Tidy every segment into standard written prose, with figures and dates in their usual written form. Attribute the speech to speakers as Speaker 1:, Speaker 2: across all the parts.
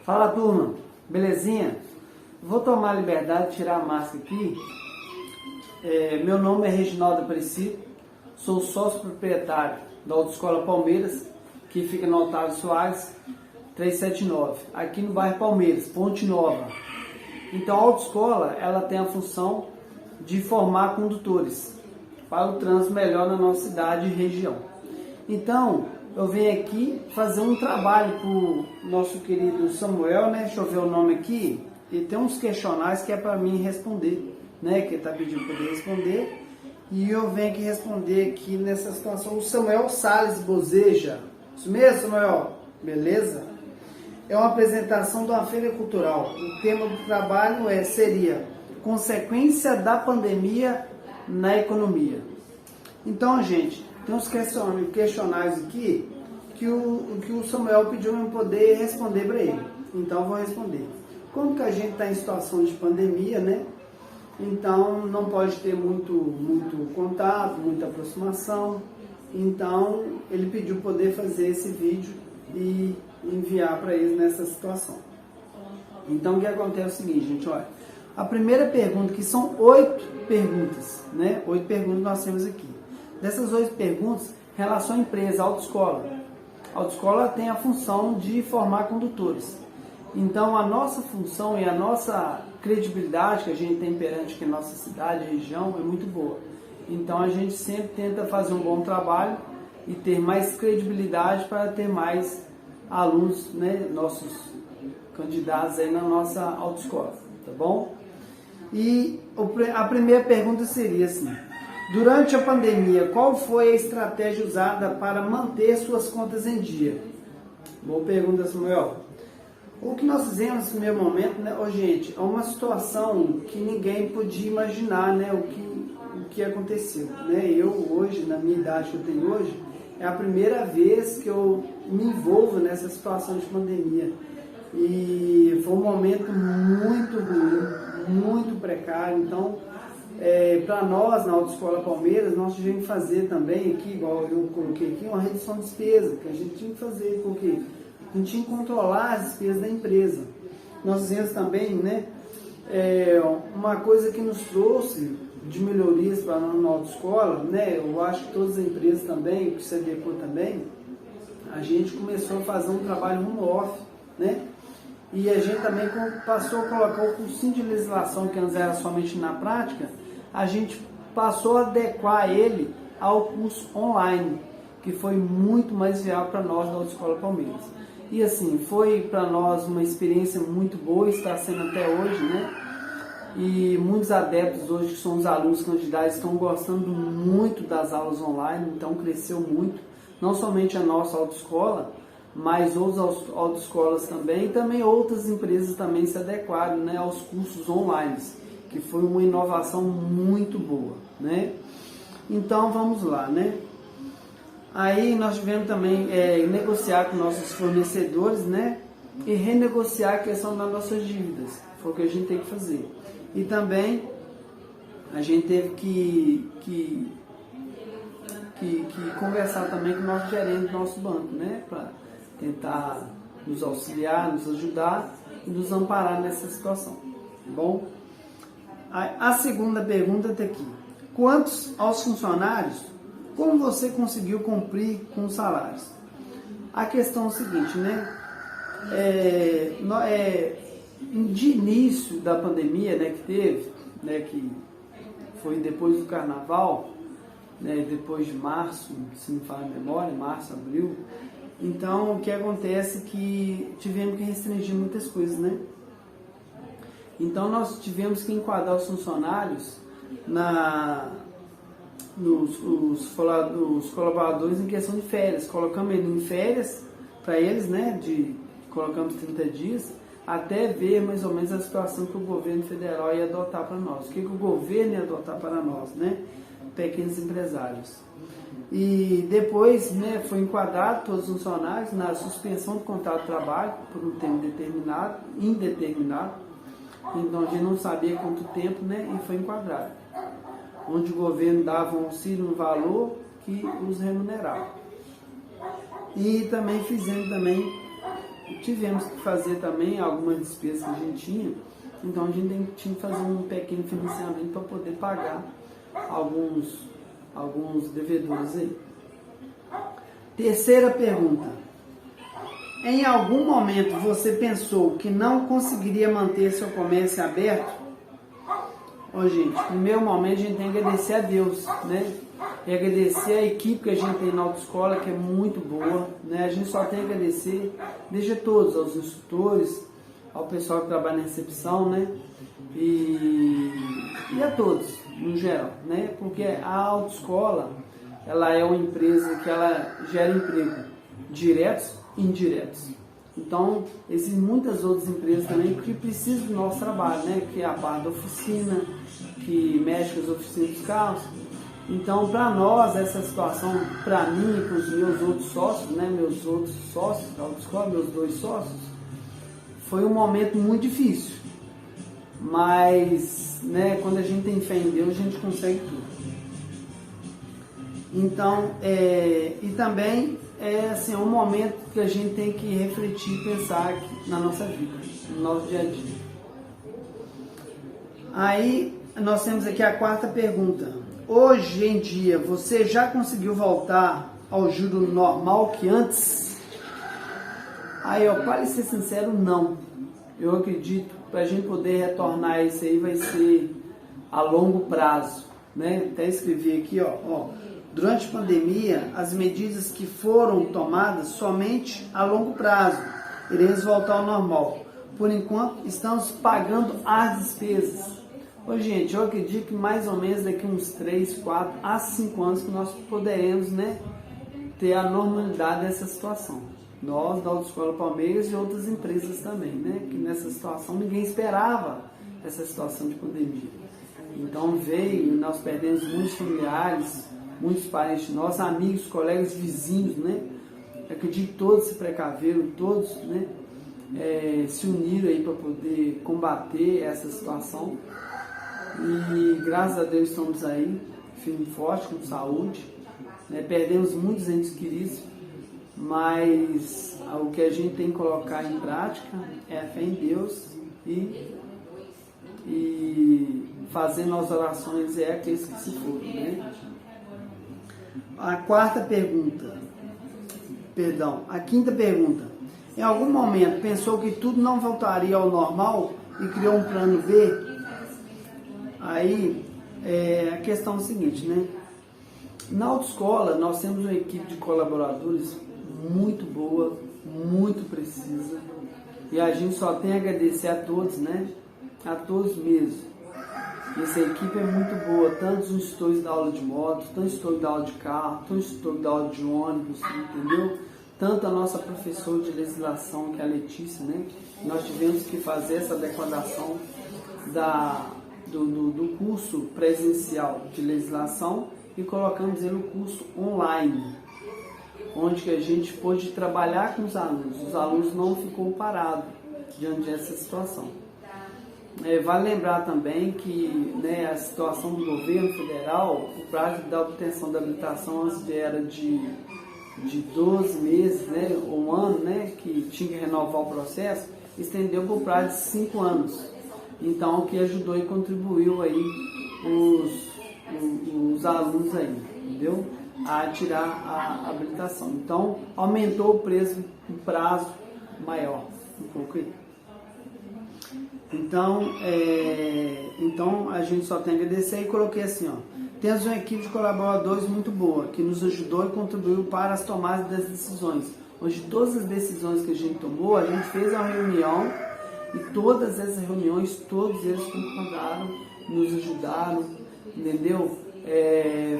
Speaker 1: Fala, turma, belezinha? Vou tomar a liberdade de tirar a máscara aqui. Meu nome é Reginaldo Aparecido, sou sócio proprietário da Autoescola Palmeiras, que fica no Otávio Soares 379, aqui no bairro Palmeiras, Ponte Nova. Então a Autoescola, ela tem a função de formar condutores para o trânsito melhor na nossa cidade e região. Então, eu venho aqui fazer um trabalho para o nosso querido Samuel, né? Deixa eu ver o nome aqui. Ele tem uns questionários que é para mim responder, né? Que ele está pedindo para poder responder. E eu venho aqui responder aqui nessa situação. O Samuel Salles Bozeja. Isso mesmo, Samuel? Beleza? É uma apresentação de uma feira cultural. O tema do trabalho seria consequência da pandemia na economia. Então, gente, tem uns questionários aqui que o Samuel pediu para eu poder responder para ele. Então, eu vou responder. Como que a gente está em situação de pandemia, né? Então, não pode ter muito contato, muita aproximação. Então, ele pediu poder fazer esse vídeo e enviar para ele nessa situação. Então, o que acontece é o seguinte, gente, olha. A primeira pergunta, que são 8 perguntas, né? 8 perguntas nós temos aqui. Dessas 8 perguntas, relação empresa, autoescola. A autoescola tem a função de formar condutores. Então, a nossa função e a nossa credibilidade que a gente tem perante que a nossa cidade, região, é muito boa. Então, a gente sempre tenta fazer um bom trabalho e ter mais credibilidade para ter mais alunos, né, nossos candidatos aí na nossa autoescola, tá bom? E a primeira pergunta seria assim: durante a pandemia, qual foi a estratégia usada para manter suas contas em dia? Boa pergunta, Samuel. O que nós fizemos nesse primeiro momento, né, gente, é uma situação que ninguém podia imaginar, né, o que aconteceu, né? Eu hoje, na minha idade que eu tenho hoje, é a primeira vez que eu me envolvo nessa situação de pandemia. E foi um momento muito ruim, muito precário. Então, para nós, na Autoescola Palmeiras, nós tivemos que fazer também aqui, igual eu coloquei aqui, uma redução de despesa, que a gente tinha que fazer, porque a gente tinha que controlar as despesas da empresa. Nós fizemos também, né, uma coisa que nos trouxe de melhorias para a nossa autoescola, né, eu acho que todas as empresas também, o que adequou também, a gente começou a fazer um trabalho home office, né? E a gente também passou a colocar o cursinho de legislação, que antes era somente na prática, a gente passou a adequar ele ao curso online, que foi muito mais viável para nós da Autoescola Palmeiras. E assim, foi para nós uma experiência muito boa, está sendo até hoje, né? E muitos adeptos hoje, que são os alunos candidatos, estão gostando muito das aulas online, então cresceu muito, não somente a nossa autoescola, mas outras autoescolas também, e também outras empresas também se adequaram, né, aos cursos online, que foi uma inovação muito boa, né? Então vamos lá, né? Aí nós tivemos também negociar com nossos fornecedores, né? E renegociar a questão das nossas dívidas, foi o que a gente tem que fazer. E também a gente teve que conversar também com o nosso gerente do nosso banco, né? Para tentar nos auxiliar, nos ajudar e nos amparar nessa situação, tá bom? A segunda pergunta está aqui: quantos aos funcionários, como você conseguiu cumprir com os salários? A questão é o seguinte, né? De início da pandemia, né, que teve, né, que foi depois do carnaval, né, depois de março, se não me falha a memória, março, abril. Então, o que acontece é que tivemos que restringir muitas coisas, né? Então, nós tivemos que enquadrar os funcionários os colaboradores em questão de férias. Colocamos ele em férias para eles, né? Colocamos 30 dias, até ver mais ou menos a situação que o governo federal ia adotar para nós. O que o governo ia adotar para nós, né? Pequenos empresários. E depois, né, foi enquadrado todos os funcionários na suspensão do contrato de trabalho por um tempo indeterminado. Então a gente não sabia quanto tempo, né, e foi enquadrado. Onde o governo dava um auxílio no valor que os remunerava. E também fizemos tivemos que fazer também algumas despesas que a gente tinha, então a gente tinha que fazer um pequeno financiamento para poder pagar alguns devedores aí. Terceira pergunta. Em algum momento você pensou que não conseguiria manter seu comércio aberto? Ô, gente, no primeiro momento a gente tem que agradecer a Deus, né? E agradecer a equipe que a gente tem na autoescola, que é muito boa, né? A gente só tem que agradecer, desde a todos, aos instrutores, ao pessoal que trabalha na recepção, né? E a todos, no geral, né? Porque a autoescola, ela é uma empresa que ela gera emprego diretos e indiretos. Então, existem muitas outras empresas também que precisam do nosso trabalho, né? Que é a parte da oficina, que mexe com as oficinas dos carros. Então, para nós, essa situação, para mim e para os meus outros sócios, né? Meus outros sócios da autoescola, meus 2 sócios, foi um momento muito difícil. Mas, né, quando a gente tem fé em Deus, a gente consegue tudo. Então, e também é assim, um momento que a gente tem que refletir e pensar na nossa vida, no nosso dia a dia. Aí, nós temos aqui a 4ª pergunta. Hoje em dia, você já conseguiu voltar ao juro normal que antes? Aí, para ser sincero, não. Eu acredito que para a gente poder retornar isso aí vai ser a longo prazo, né? Até escrevi aqui, ó. Durante a pandemia, as medidas que foram tomadas somente a longo prazo. Iremos voltar ao normal. Por enquanto, estamos pagando as despesas. Ô, gente, eu acredito que mais ou menos daqui uns 3, 4 a 5 anos que nós poderemos, né, ter a normalidade dessa situação. Nós, da Autoescola Palmeiras e outras empresas também, né, que nessa situação ninguém esperava essa situação de pandemia. Então veio, nós perdemos muitos familiares, muitos parentes nossos, amigos, colegas, vizinhos, né? Acredito que todos se precaveram, todos, né, se uniram aí para poder combater essa situação. E graças a Deus estamos aí, firme e forte, com saúde, né? Perdemos muitos entes queridos, mas o que a gente tem que colocar em prática é a fé em Deus e fazer nossas orações aqueles que se foram, né? A 5ª pergunta. Em algum momento pensou que tudo não voltaria ao normal e criou um plano B? Aí, a questão é a seguinte, né? Na autoescola, nós temos uma equipe de colaboradores muito boa, muito precisa. E a gente só tem a agradecer a todos, né? A todos mesmo. Essa equipe é muito boa, tanto os instrutores da aula de moto, tanto os instrutores da aula de carro, tanto os instrutores da aula de ônibus, entendeu? Tanto a nossa professora de legislação, que é a Letícia, né? Nós tivemos que fazer essa adequação do curso presencial de legislação e colocamos ele no curso online, onde que a gente pôde trabalhar com os alunos não ficou parado diante dessa situação. Vale lembrar também que, né, a situação do governo federal, o prazo da obtenção da habilitação antes era de 12 meses, né, ou um ano, né, que tinha que renovar o processo, estendeu para o prazo de 5 anos. Então, o que ajudou e contribuiu aí os alunos aí, entendeu? A tirar a habilitação. Então, aumentou o prazo maior, um pouco aí. Então, a gente só tem a agradecer e coloquei assim, ó. Temos uma equipe de colaboradores muito boa, que nos ajudou e contribuiu para as tomadas das decisões. Hoje, todas as decisões que a gente tomou, a gente fez uma reunião e todas essas reuniões, todos eles concordaram, nos ajudaram, entendeu?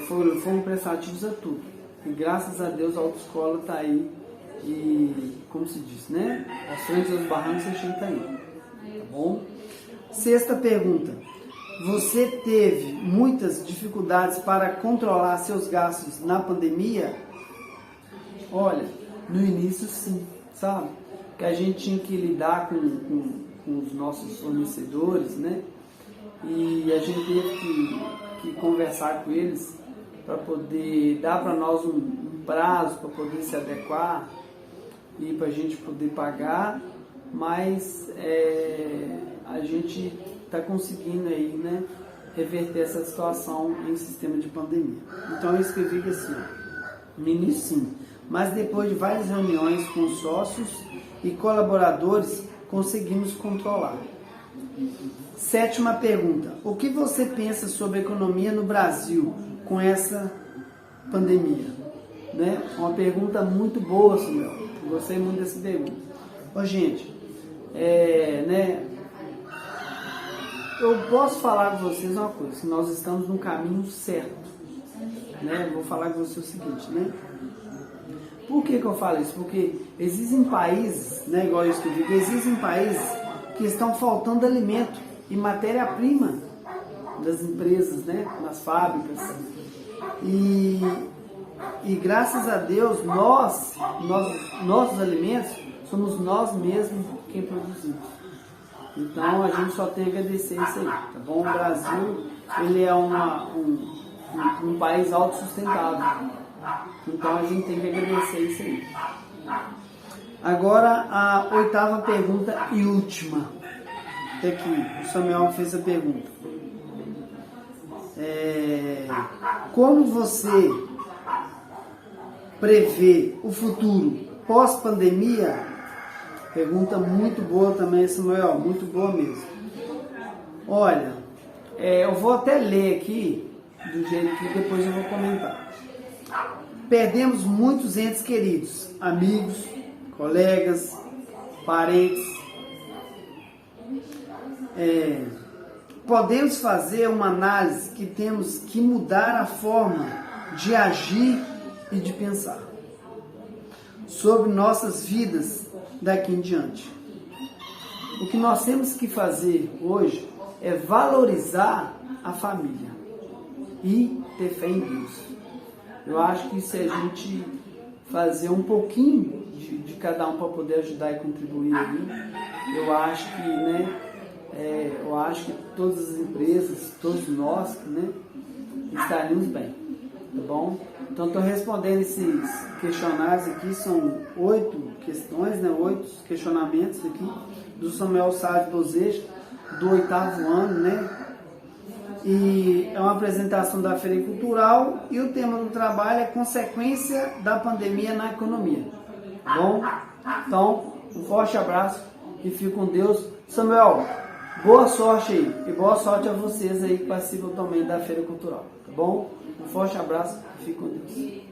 Speaker 1: Foram prestativos a tudo. E graças a Deus a autoescola está aí e, como se diz, né? As frentes dos barrancos a gente está aí. Tá bom? 6ª pergunta. Você teve muitas dificuldades para controlar seus gastos na pandemia? Olha, no início sim, sabe? Que a gente tinha que lidar com os nossos fornecedores, né? E a gente teve que conversar com eles para poder dar para nós um prazo para poder se adequar. e para a gente poder pagar, mas a gente está conseguindo aí, né, reverter essa situação em sistema de pandemia. Então eu escrevi que assim, no início sim, mas depois de várias reuniões com sócios e colaboradores, conseguimos controlar. Sétima pergunta: o que você pensa sobre a economia no Brasil com essa pandemia? Né? Uma pergunta muito boa, Samuel. Gostei muito dessa pergunta. Ô, gente, né, eu posso falar com vocês uma coisa, que nós estamos no caminho certo. Né? Vou falar com vocês o seguinte, né? Por que eu falo isso? Porque existem países, né, igual eu escrevi, existem países que estão faltando alimento e matéria-prima das empresas, né, nas fábricas. E graças a Deus, nossos alimentos, somos nós mesmos quem produzimos. Então a gente só tem que agradecer isso aí, tá bom? O Brasil, ele é um país autossustentável. Então a gente tem que agradecer isso aí. Agora a oitava pergunta e última. Até aqui, o Samuel fez a pergunta. Como você prevê o futuro pós-pandemia? Pergunta muito boa também, Samuel, muito boa mesmo. Olha, eu vou até ler aqui, do jeito que depois eu vou comentar. Perdemos muitos entes queridos, amigos, colegas, parentes. Podemos fazer uma análise que temos que mudar a forma de agir e de pensar sobre nossas vidas daqui em diante. O que nós temos que fazer hoje é valorizar a família e ter fé em Deus. Eu acho que se a gente fazer um pouquinho de cada um para poder ajudar e contribuir ali, eu acho que, né, eu acho que todas as empresas, todos nós, né, estaríamos bem, tá bom? Então estou respondendo esses questionários aqui, são 8 questões, né, 8 questionamentos aqui, do Samuel Salles Bozeja, do 8º ano, né? E é uma apresentação da Feira Cultural e o tema do trabalho é consequência da pandemia na economia. Tá bom? Então, um forte abraço e fique com Deus. Samuel, boa sorte aí e boa sorte a vocês aí que participam também da Feira Cultural. Tá bom? Um forte abraço e fique com Deus.